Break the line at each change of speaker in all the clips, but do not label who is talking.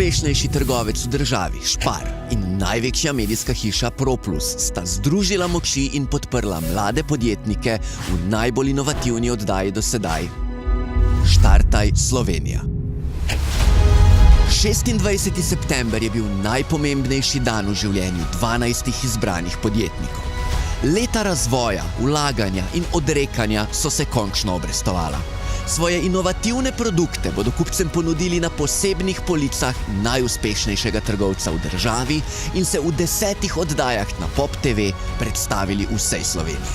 Najuspešnejši trgovec v državi, Spar, in največja medijska hiša ProPlus sta združila moči in podprla mlade podjetnike v najbolj inovativni oddaji do sedaj Štartaj Slovenija. 26. september je bil najpomembnejši dan v življenju 12 izbranih podjetnikov. Leta razvoja, vlaganja in odrekanja so se končno obrestovala. Svoje inovativne produkte bodo kupcem ponudili na posebnih policah najuspešnejšega trgovca v državi in se v 10 oddajah na Pop TV predstavili v vsej Sloveniji.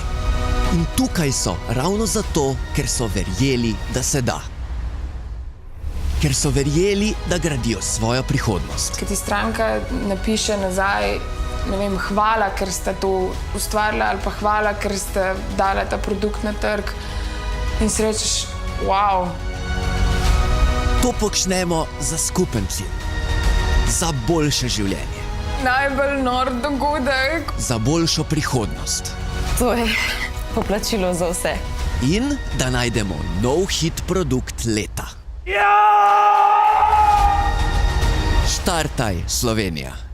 In tukaj so ravno zato, ker so verjeli, da se da. Ker so verjeli, da gradijo svojo prihodnost.
Ker ti stranka napiše nazaj, ne vem, hvala, ker ste to ustvarili, ali pa hvala, ker ste dali ta produkt na trg, in si rečeš, wow.
To počnemo za skupen cilj. Za boljše življenje.
Najbolj nor dogodek.
Za boljšo prihodnost.
To je poplačilo za vse.
In da najdemo nov hit produkt leta. Štartaj Slovenija.